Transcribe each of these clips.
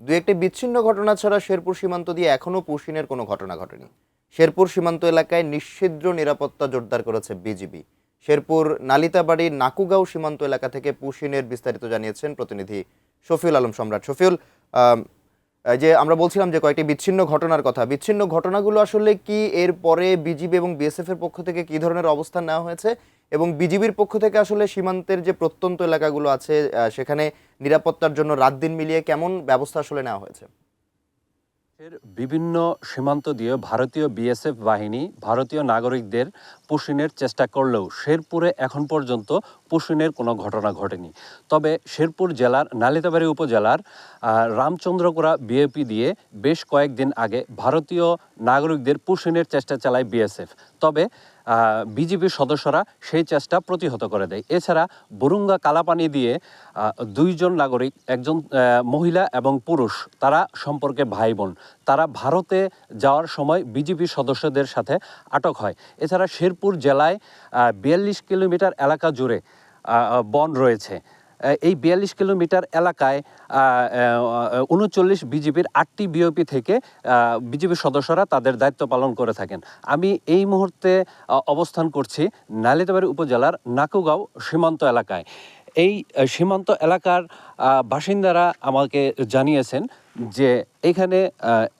দু একটি বিচ্ছিন্ন ঘটনা ছাড়া শেরপুর সীমান্ত দিয়ে এখনও পুশিনের কোনো ঘটনা ঘটেনি। শেরপুর সীমান্ত এলাকায় নিশ্ছিদ্র নিরাপত্তা জোরদার করেছে বিজিবি। শেরপুর নালিতাবাড়ির নাকুগাঁও সীমান্ত এলাকা থেকে পুশিনের বিস্তারিত জানিয়েছেন প্রতিনিধি শফিউল আলম সম্রাট। শফিউল, যে আমরা বলছিলাম যে কয়েকটি বিচ্ছিন্ন ঘটনার কথা, বিচ্ছিন্ন ঘটনাগুলো আসলে কি, এর পরে বিজিবি এবং বিএসএফ এর পক্ষ থেকে কি ধরনের অবস্থান নেওয়া হয়েছে, এবং বিজিবির পক্ষ থেকে আসলে সীমান্তের যে প্রত্যন্ত এলাকাগুলো আছে সেখানে নিরাপত্তার জন্য রাত দিন মিলিয়ে কেমন ব্যবস্থা আসলে নেওয়া হয়েছে? বিভিন্ন সীমান্ত দিয়ে ভারতীয় বিএসএফ বাহিনী ভারতীয় নাগরিকদের পুশিনের চেষ্টা করলেও শেরপুরে এখন পর্যন্ত পুশিনের কোনো ঘটনা ঘটেনি। তবে শেরপুর জেলার নালিতাবাড়ী উপজেলার রামচন্দ্রপুরা বিএপি দিয়ে বেশ কয়েকদিন আগে ভারতীয় নাগরিকদের পুশিনের চেষ্টা চালায় বিএসএফ। তবে বিজিবির সদস্যরা সেই চেষ্টা প্রতিহত করে দেয়। এছাড়া বুরুঙ্গা কালাপানি দিয়ে দুইজন নাগরিক, একজন মহিলা এবং পুরুষ, তারা সম্পর্কে ভাই বোন, তারা ভারতে যাওয়ার সময় বিজিবি সদস্যদের সাথে আটক হয়। এছাড়া শেরপুর জেলায় ৪২ কিলোমিটার এলাকা জুড়ে বন রয়েছে। এই ৪২ কিলোমিটার এলাকায় ৩৯ বিজিবির ৮টি বিওপি থেকে বিজিবির সদস্যরা তাদের দায়িত্ব পালন করে থাকেন। আমি এই মুহূর্তে অবস্থান করছি নালিতাবাড়ী উপজেলার নাকুগাঁও সীমান্ত এলাকায়। এই সীমান্ত এলাকার বাসিন্দারা আমাকে জানিয়েছেন যে এখানে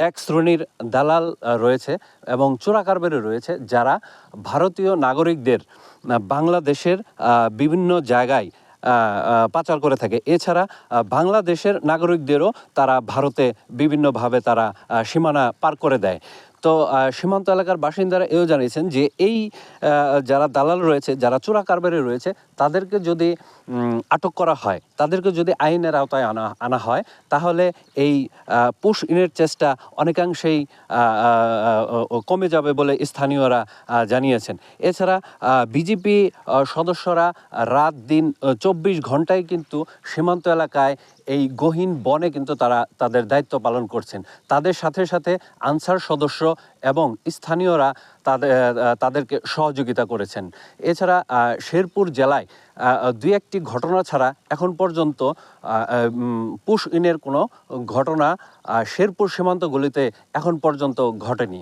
এক শ্রেণীর দালাল রয়েছে এবং চোরাকারবারি রয়েছে, যারা ভারতীয় নাগরিকদের বাংলাদেশের বিভিন্ন জায়গায় পাচার করে থাকে। এছাড়া বাংলাদেশের নাগরিকদেরও তারা ভারতে বিভিন্নভাবে তারা সীমানা পার করে দেয়। তো সীমান্ত এলাকার বাসিন্দারা এও জানিয়েছেন যে এই যারা দালাল রয়েছে, যারা চোরা কারবারি রয়েছে, তাদেরকে যদি আটক করা হয়, তাদেরকে যদি আইনের আওতায় আনা হয়, তাহলে এই পুশ ইনের চেষ্টা অনেকাংশেই কমে যাবে বলে স্থানীয়রা জানিয়েছেন। এছাড়া বিজেপি সদস্যরা রাত দিন ২৪ ঘন্টায় কিন্তু সীমান্ত এলাকায় এই গহীন বনে কিন্তু তারা তাদের দায়িত্ব পালন করছেন। তাদের সাথে সাথে আনসার সদস্য এবং স্থানীয়রা তাদেরকে সহযোগিতা করেছেন। এছাড়া শেরপুর জেলায় দুই একটি ঘটনা ছাড়া এখন পর্যন্ত পুশ ইনের কোনো ঘটনা শেরপুর সীমান্তগুলিতে এখন পর্যন্ত ঘটেনি।